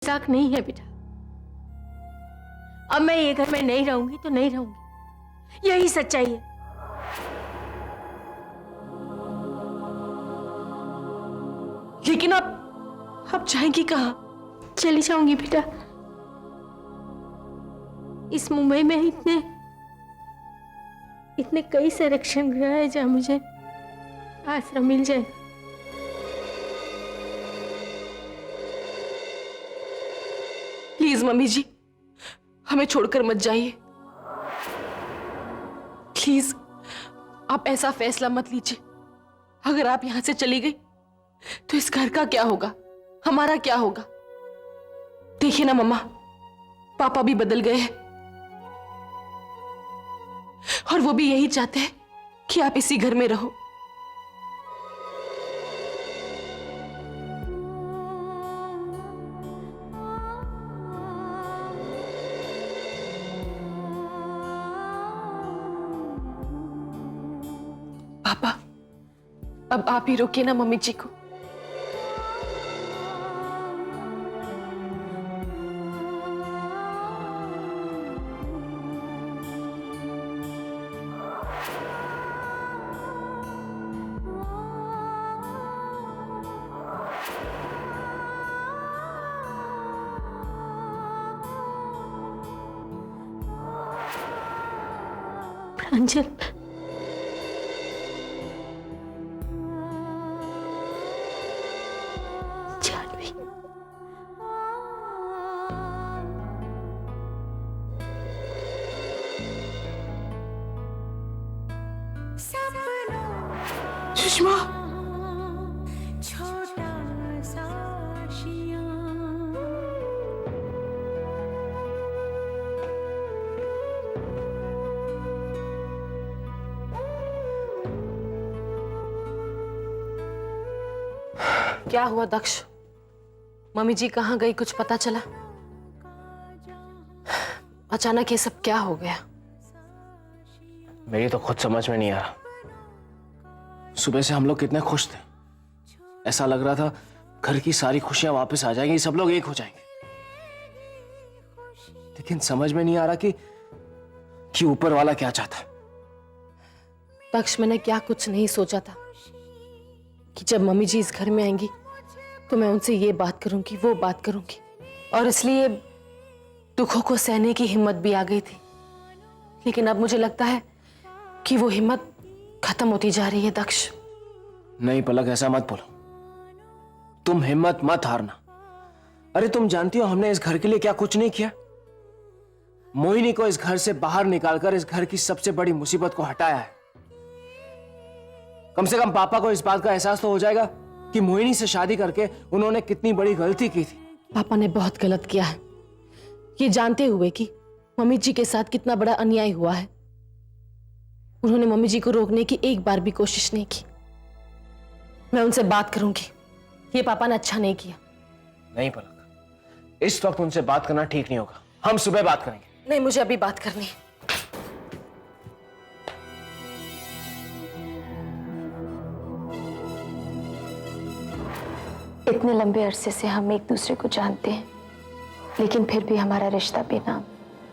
मजाक नहीं है बेटा। अब मैं ये घर में नहीं रहूंगी तो नहीं रहूंगी, यही सच्चाई है। लेकिन आप जाएंगी कहाँ? चली जाऊंगी बेटा। इस मुंबई में इतने कई संरक्षण गृह है जहां मुझे आश्रम मिल जाए। प्लीज मम्मी जी, हमें छोड़कर मत जाइए। प्लीज आप ऐसा फैसला मत लीजिए। अगर आप यहां से चली गई तो इस घर का क्या होगा, हमारा क्या होगा? देखिए ना मम्मा, पापा भी बदल गए हैं और वो भी यही चाहते हैं कि आप इसी घर में रहो। पापा, अब आप ही रोकिए ना मम्मी जी को। प्रांजल, जानवी, सुषमा, क्या हुआ दक्ष? मम्मी जी कहाँ गई, कुछ पता चला? अचानक ये सब क्या हो गया? मेरी तो खुद समझ में नहीं आ रहा। सुबह से हम लोग कितने खुश थे, ऐसा लग रहा था घर की सारी खुशियां वापस आ जाएंगी, सब लोग एक हो जाएंगे। लेकिन समझ में नहीं आ रहा कि ऊपर वाला क्या चाहता। दक्ष, मैंने क्या कुछ नहीं सोचा था कि जब मम्मी जी इस घर में आएंगी तो मैं उनसे ये बात करूंगी, वो बात करूंगी, और इसलिए दुखों को सहने की हिम्मत भी आ गई थी। लेकिन अब मुझे लगता है कि वो हिम्मत खत्म होती जा रही है दक्ष। नहीं पलक, ऐसा मत बोलो। तुम हिम्मत मत हारना। अरे तुम जानती हो हमने इस घर के लिए क्या कुछ नहीं किया। मोहिनी को इस घर से बाहर निकालकर इस घर की सबसे बड़ी मुसीबत को हटाया है। कम से कम पापा को इस बात का एहसास तो हो जाएगा कि मोहिनी से शादी करके उन्होंने कितनी बड़ी गलती की थी। पापा ने बहुत गलत किया है, ये जानते हुए कि मम्मी जी के साथ कितना बड़ा अन्याय हुआ है। उन्होंने मम्मी जी को रोकने की एक बार भी कोशिश नहीं की। मैं उनसे बात करूंगी, ये पापा ने अच्छा नहीं किया। नहीं पलक, इस वक्त उनसे बात करना ठीक नहीं होगा। हम सुबह बात करेंगे। नहीं, मुझे अभी बात करनी है। इतने लंबे अरसे से हम एक दूसरे को जानते हैं, लेकिन फिर भी हमारा रिश्ता बेनाम।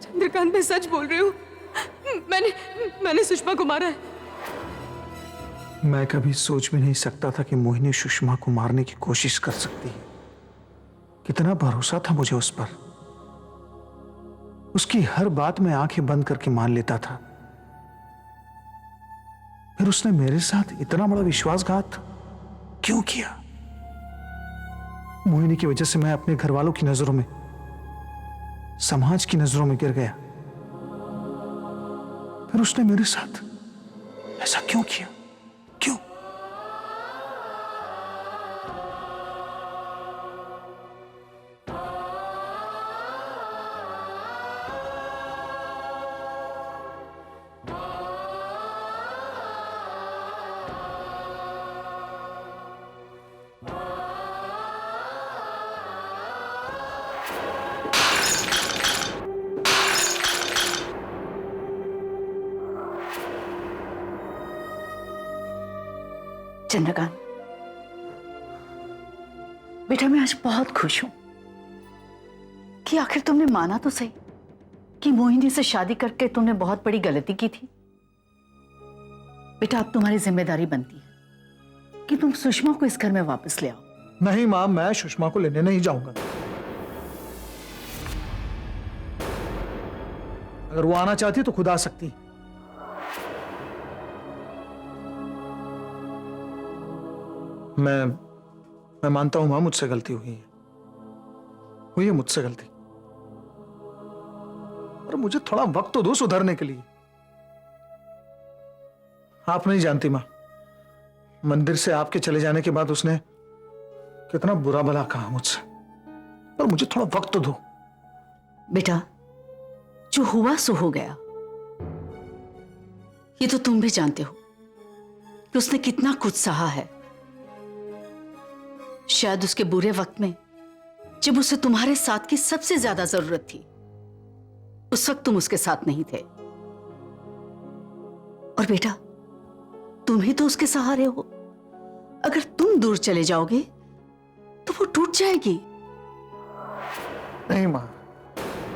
चंद्रकांत, मैं सच बोल रही हूँ। मैंने सुषमा को मारा है। मैं कभी सोच भी नहीं सकता था कि मोहिनी सुषमा को मारने की कोशिश कर सकती है। कितना भरोसा था मुझे उस पर। उसकी हर बात में आंखें बंद करके मान लेता था। फिर उसने मेरे साथ इतना बड़ा विश्वासघात क्यों किया? मोहिनी की वजह से मैं अपने घर वालों की नजरों में, समाज की नजरों में गिर गया। फिर उसने मेरे साथ ऐसा क्यों किया? क्यों? चंद्रकांत बेटा, मैं आज बहुत खुश हूं। कि आखिर तुमने माना तो सही कि मोहिनी से शादी करके तुमने बहुत बड़ी गलती की थी। बेटा अब तुम्हारी जिम्मेदारी बनती है कि तुम सुषमा को इस घर में वापस ले आओ। नहीं मां, मैं सुषमा को लेने नहीं जाऊंगा। अगर वो आना चाहती तो खुद आ सकती। मैं मानता हूं मां, मुझसे गलती हुई है मुझसे गलती, पर मुझे थोड़ा वक्त तो दो सुधरने के लिए। आप नहीं जानती मां, मंदिर से आपके चले जाने के बाद उसने कितना बुरा भला कहा मुझसे, पर मुझे थोड़ा वक्त तो दो। बेटा जो हुआ सो हो गया। ये तो तुम भी जानते हो कि उसने कितना कुछ सहा है। शायद उसके बुरे वक्त में जब उसे तुम्हारे साथ की सबसे ज्यादा जरूरत थी, उस वक्त तुम उसके साथ नहीं थे। और बेटा तुम ही तो उसके सहारे हो। अगर तुम दूर चले जाओगे तो वो टूट जाएगी। नहीं मां,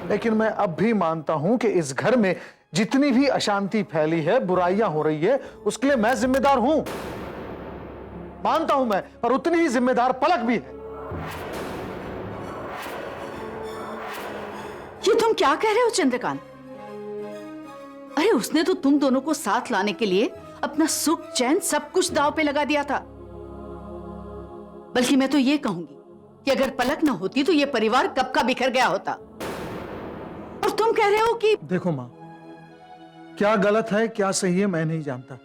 लेकिन मैं अब भी मानता हूं कि इस घर में जितनी भी अशांति फैली है, बुराइयां हो रही है, उसके लिए मैं जिम्मेदार हूं। मानता हूं मैं, पर उतनी ही जिम्मेदार पलक भी है। ये तुम क्या कह रहे हो चंद्रकांत? अरे उसने तो तुम दोनों को साथ लाने के लिए अपना सुख चैन सब कुछ दांव पे लगा दिया था। बल्कि मैं तो ये कहूंगी कि अगर पलक ना होती तो ये परिवार कब का बिखर गया होता। और तुम कह रहे हो कि देखो मां, क्या गलत है क्या सही है मैं नहीं जानता।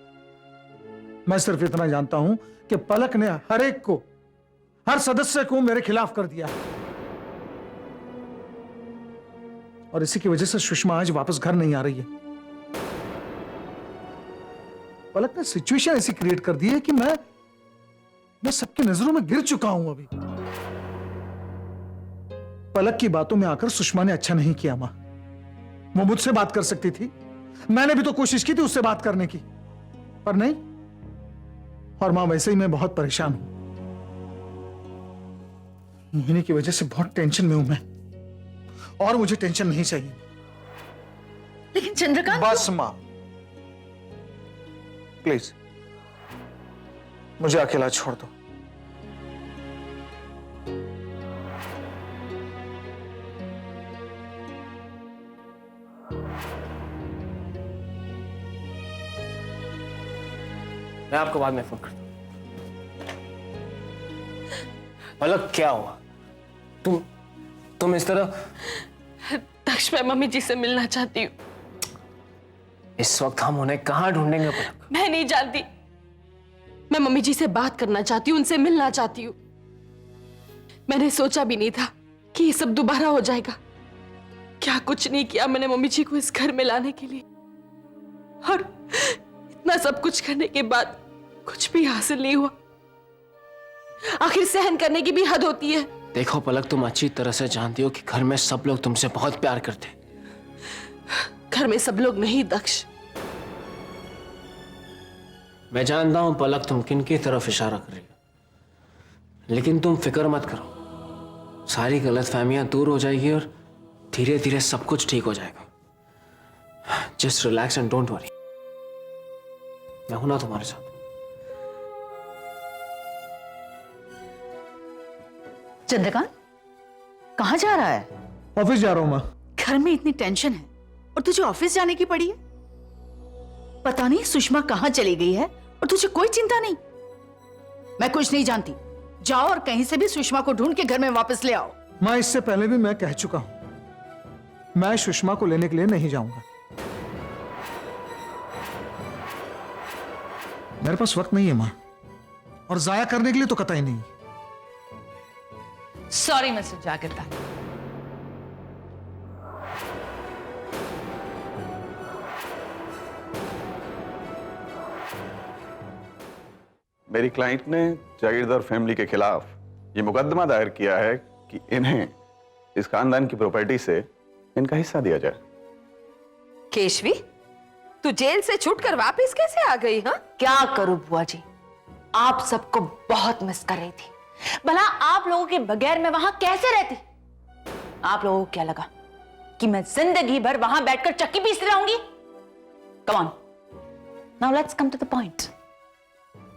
मैं सिर्फ इतना जानता हूं कि पलक ने हर एक को, हर सदस्य को मेरे खिलाफ कर दिया, और इसी की वजह से सुषमा आज वापस घर नहीं आ रही है। पलक ने सिचुएशन ऐसी क्रिएट कर दी है कि मैं सबकी नजरों में गिर चुका हूं अभी। पलक की बातों में आकर सुषमा ने अच्छा नहीं किया मां। वो मुझसे बात कर सकती थी, मैंने भी तो कोशिश की थी उससे बात करने की, पर नहीं। और मां वैसे ही मैं बहुत परेशान हूं। मोहिनी की वजह से बहुत टेंशन में हूं मैं, और मुझे टेंशन नहीं चाहिए। लेकिन चंद्रकांत बस मां, प्लीज मुझे अकेला छोड़ दो। मैं आपको बाद में फोन करता हूं। पलक क्या हुआ? तुम इस तरह? दक्ष, मैं मम्मी जी से मिलना चाहती हूँ। इस वक्त हम उन्हें कहां ढूंढेंगे पलक? मैं नहीं जानती। मैं मम्मी जी से बात करना चाहती हूँ, उनसे मिलना चाहती हूँ। मैंने सोचा भी नहीं था कि ये सब दोबारा हो जाएगा। क्या कुछ नहीं किया मैंने मम्मी जी को इस घर में लाने के लिए, और इतना सब कुछ करने के बाद कुछ भी हासिल नहीं हुआ। आखिर सहन करने की भी हद होती है। देखो पलक, तुम अच्छी तरह से जानती हो कि घर में सब लोग तुमसे बहुत प्यार करते हैं। घर में सब लोग नहीं दक्ष। मैं जानता हूं पलक तुम किन की तरफ इशारा कर रही हो, लेकिन तुम फिक्र मत करो। सारी गलतफहमियां दूर हो जाएगी और धीरे धीरे सब कुछ ठीक हो जाएगा। Just relax and don't worry. मैं हूं ना तुम्हारे साथ। चंद्रकांत कहां जा रहा है? ऑफिस जा रहा हूं मां। घर में इतनी टेंशन है और तुझे ऑफिस जाने की पड़ी है। पता नहीं सुषमा कहां चली गई है और तुझे कोई चिंता नहीं। मैं कुछ नहीं जानती। जाओ और कहीं से भी सुषमा को ढूंढ के घर में वापस ले आओ। मां, इससे पहले भी मैं कह चुका हूं, मैं सुषमा को लेने के लिए नहीं जाऊंगा। मेरे पास वक्त नहीं है मां, और जाया करने के लिए तो कतई नहीं। Sorry mister Jagruta. मेरी क्लाइंट ने जागीरदार फैमिली के खिलाफ ये मुकदमा दायर किया है कि इन्हें इस खानदान की प्रॉपर्टी से इनका हिस्सा दिया जाए। केशवी, तू जेल से छूटकर वापस कैसे आ गई? हाँ, क्या करूं बुआ जी, आप सबको बहुत मिस कर रही थी। भला आप लोगों के बगैर मैं वहां कैसे रहती? आप लोगों को क्या लगा कि मैं जिंदगी भर वहां बैठकर चक्की पीसती रहूंगी? Come on, now let's come to the point.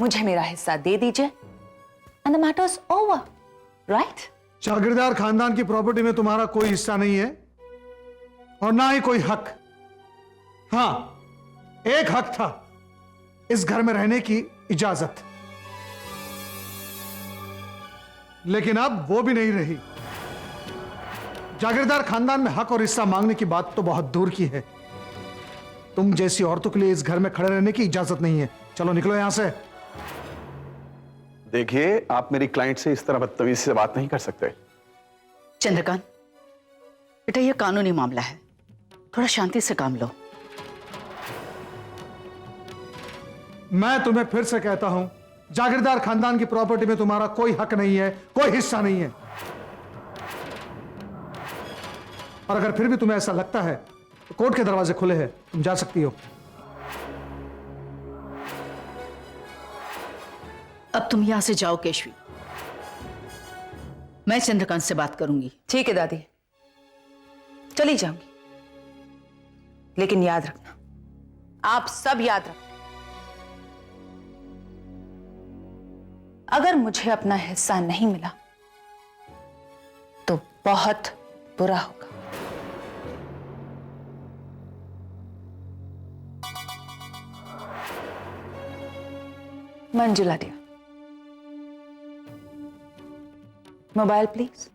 मुझे मेरा हिस्सा दे दीजिए and the matter is over, right? जागीरदार खानदान की प्रॉपर्टी में तुम्हारा कोई हिस्सा नहीं है और ना ही कोई हक। हां, एक हक था, इस घर में रहने की इजाजत, लेकिन अब वो भी नहीं रही। जागीरदार खानदान में हक और हिस्सा मांगने की बात तो बहुत दूर की है। तुम जैसी औरतों के लिए इस घर में खड़े रहने की इजाजत नहीं है। चलो निकलो यहां से। देखिए, आप मेरी क्लाइंट से इस तरह बदतमीजी से बात नहीं कर सकते। चंद्रकांत बेटा, यह कानूनी मामला है, थोड़ा शांति से काम लो। मैं तुम्हें फिर से कहता हूं, जागीरदार खानदान की प्रॉपर्टी में तुम्हारा कोई हक नहीं है, कोई हिस्सा नहीं है। और अगर फिर भी तुम्हें ऐसा लगता है तो कोर्ट के दरवाजे खुले हैं, तुम जा सकती हो। अब तुम यहां से जाओ केशवी, मैं चंद्रकांत से बात करूंगी। ठीक है दादी, चली जाऊंगी, लेकिन याद रखना, आप सब याद रखना, अगर मुझे अपना हिस्सा नहीं मिला तो बहुत बुरा होगा। Manjula dear, mobile please.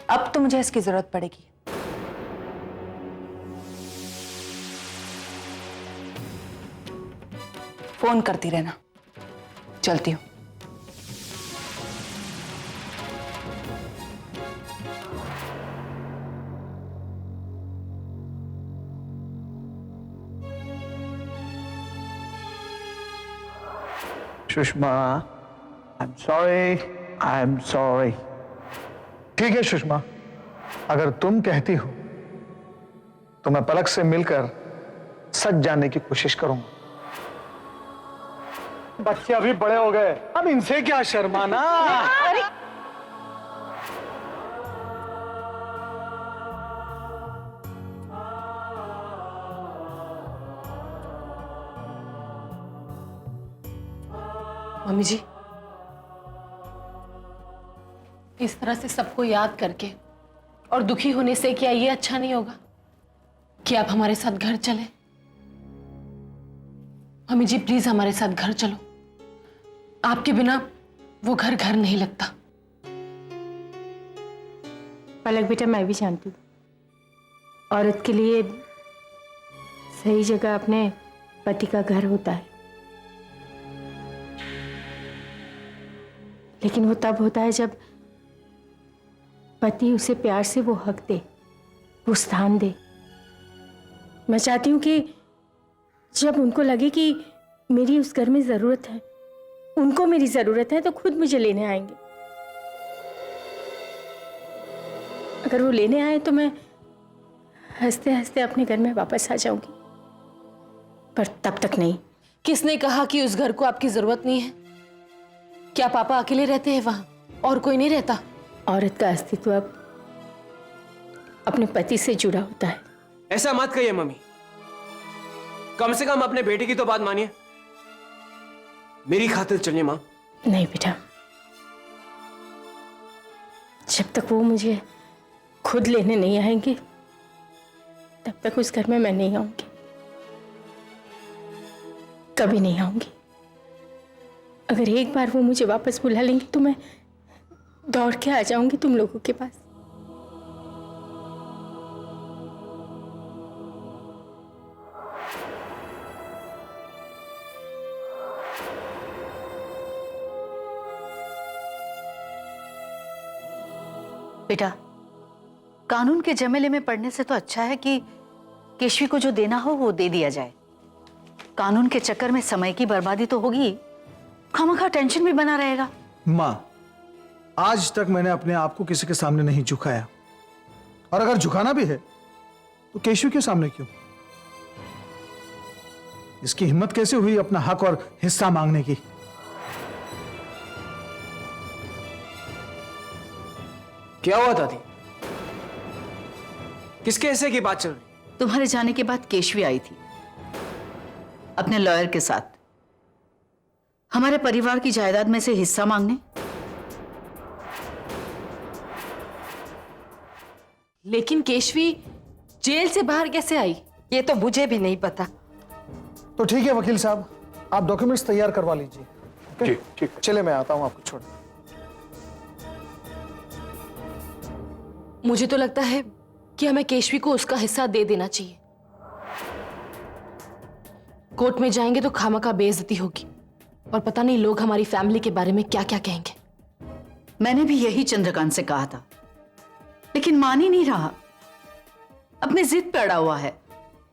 अब तो मुझे इसकी जरूरत पड़ेगी। फोन करती रहना, चलती हूं। Sushma, I am sorry, I am sorry. ठीक है सुषमा, अगर तुम कहती हो तो मैं पलक से मिलकर सच जानने की कोशिश करूंगा। बच्चे अभी बड़े हो गए, अब इनसे क्या शर्माना। मम्मी जी, इस तरह से सबको याद करके और दुखी होने से क्या ये अच्छा नहीं होगा कि आप हमारे साथ घर चले? मम्मी जी प्लीज हमारे साथ घर चलो, आपके बिना वो घर घर नहीं लगता। पलक बेटा, मैं भी जानती हूँ औरत के लिए सही जगह अपने पति का घर होता है, लेकिन वो तब होता है जब पति उसे प्यार से वो हक दे, वो स्थान दे। मैं चाहती हूँ कि जब उनको लगे कि मेरी उस घर में जरूरत है, उनको मेरी जरूरत है, तो खुद मुझे लेने आएंगे। अगर वो लेने आए तो मैं हंसते हंसते अपने घर में वापस आ जाऊंगी, पर तब तक नहीं। किसने कहा कि उस घर को आपकी जरूरत नहीं है? क्या पापा अकेले रहते हैं वहां और कोई नहीं रहता? औरत का अस्तित्व अब अपने पति से जुड़ा होता है। ऐसा मत कहिए मम्मी, कम से कम अपने बेटे की तो बात मानिए। मेरी खातिर चलिए मां। नहीं बेटा, जब तक वो मुझे खुद लेने नहीं आएंगे तब तक उस घर में मैं नहीं आऊंगी, कभी नहीं आऊंगी। अगर एक बार वो मुझे वापस बुला लेंगे तो मैं दौड़ के आ जाऊंगी तुम लोगों के पास। बेटा, कानून के झमेले में पड़ने से तो अच्छा है कि केशवी को जो देना हो वो दे दिया जाए। कानून के चक्कर में समय की बर्बादी तो होगी, खामखा टेंशन भी बना रहेगा। मां, आज तक मैंने अपने आप को किसी के सामने नहीं झुकाया, और अगर झुकाना भी है तो केशवी के सामने क्यों? इसकी हिम्मत कैसे हुई अपना हक और हिस्सा मांगने की? क्या हुआ दादी? किसके हिस्से की बात चल रही? तुम्हारे जाने के बाद केशवी आई थी अपने लॉयर के साथ हमारे परिवार की जायदाद में से हिस्सा मांगने। लेकिन केशवी जेल से बाहर कैसे आई? ये तो मुझे भी नहीं पता। तो ठीक है वकील साहब, आप डॉक्यूमेंट्स तैयार करवा लीजिए। ओके? ठीक। चले मैं आता हूं आपको छोड़। मुझे तो लगता है कि हमें केशवी को उसका हिस्सा दे देना चाहिए। कोर्ट में जाएंगे तो खामखा बेइज्जती होगी और पता नहीं लोग हमारी फैमिली के बारे में क्या क्या कहेंगे। मैंने भी यही चंद्रकांत से कहा था, लेकिन मान ही नहीं रहा। अपनी जिद पे अड़ा हुआ है।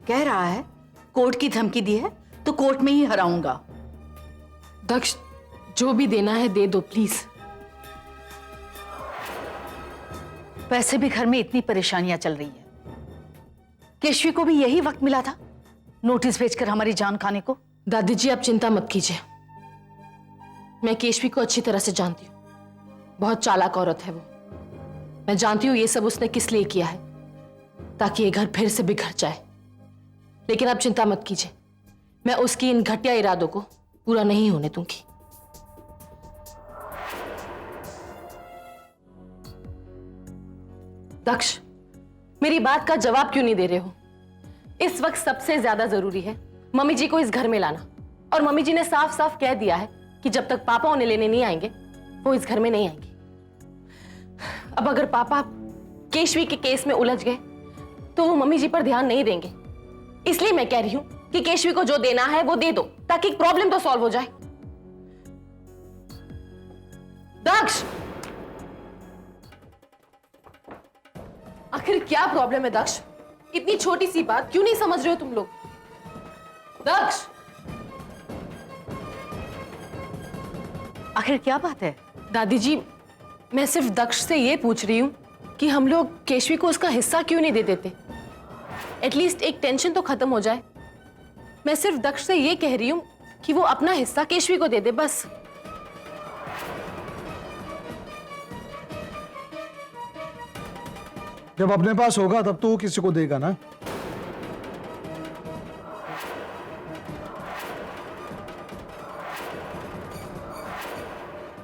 कह रहा है कोर्ट की धमकी दी है तो कोर्ट में ही हराऊंगा। दक्ष, जो भी देना है दे दो प्लीज। वैसे भी घर में इतनी परेशानियां चल रही है। केशवी को भी यही वक्त मिला था नोटिस भेजकर हमारी जान खाने को। दादी जी आप चिंता मत कीजिए, मैं केशवी को अच्छी तरह से जानती हूँ। बहुत चालाक औरत है वो। मैं जानती हूँ ये सब उसने किस लिए किया है, ताकि ये घर फिर से बिखर जाए। लेकिन आप चिंता मत कीजिए, मैं उसकी इन घटिया इरादों को पूरा नहीं होने दूंगी। दक्ष, मेरी बात का जवाब क्यों नहीं दे रहे हो? इस वक्त सबसे ज्यादा जरूरी है मम्मी जी को इस घर में लाना। और मम्मी जी ने साफ साफ कह दिया है कि जब तक पापा उन्हें लेने नहीं आएंगे वो इस घर में नहीं आएंगे। अब अगर पापा केशवी के केस में उलझ गए तो वो मम्मी जी पर ध्यान नहीं देंगे। इसलिए मैं कह रही हूं कि केशवी को जो देना है वो दे दो, ताकि प्रॉब्लम तो सॉल्व हो जाए। दक्ष, आखिर क्या प्रॉब्लम है दक्ष? इतनी छोटी सी बात क्यों नहीं समझ रहे हो तुम लोग? दक्ष, आखिर क्या बात है? दादी जी मैं सिर्फ दक्ष से ये पूछ रही हूं कि हम लोग केशवी को उसका हिस्सा क्यों नहीं दे देते? एटलीस्ट एक टेंशन तो खत्म हो जाए। मैं सिर्फ दक्ष से ये कह रही हूं कि वो अपना हिस्सा केशवी को दे दे बस। जब अपने पास होगा तब तो वो किसी को देगा ना।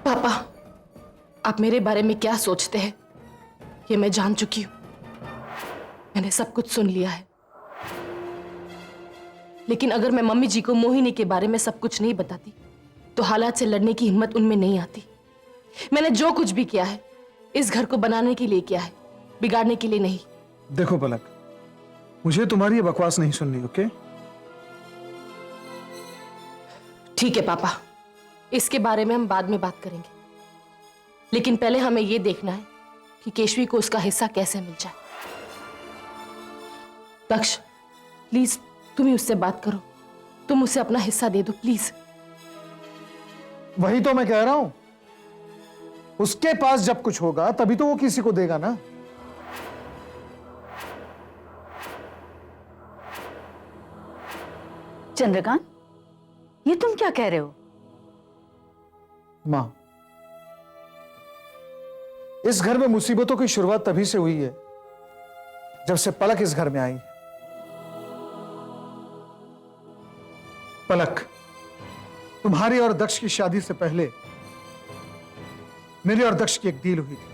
पापा, आप मेरे बारे में क्या सोचते हैं ये मैं जान चुकी हूं। मैंने सब कुछ सुन लिया है। लेकिन अगर मैं मम्मी जी को मोहिनी के बारे में सब कुछ नहीं बताती तो हालात से लड़ने की हिम्मत उनमें नहीं आती। मैंने जो कुछ भी किया है इस घर को बनाने के लिए किया है, बिगाड़ने के लिए नहीं। देखो पलक, मुझे तुम्हारी ये बकवास नहीं सुननी। ओके? ठीक है पापा, इसके बारे में हम बाद में बात करेंगे। लेकिन पहले हमें यह देखना है कि केशवी को उसका हिस्सा कैसे मिल जाए। दक्ष, प्लीज तुम ही उससे बात करो, तुम उसे अपना हिस्सा दे दो प्लीज। वही तो मैं कह रहा हूं, उसके पास जब कुछ होगा तभी तो वो किसी को देगा ना। चंद्रकांत, ये तुम क्या कह रहे हो? मां, इस घर में मुसीबतों की शुरुआत तभी से हुई है जब से पलक इस घर में आई। पलक, तुम्हारी और दक्ष की शादी से पहले मेरी और दक्ष की एक डील हुई थी।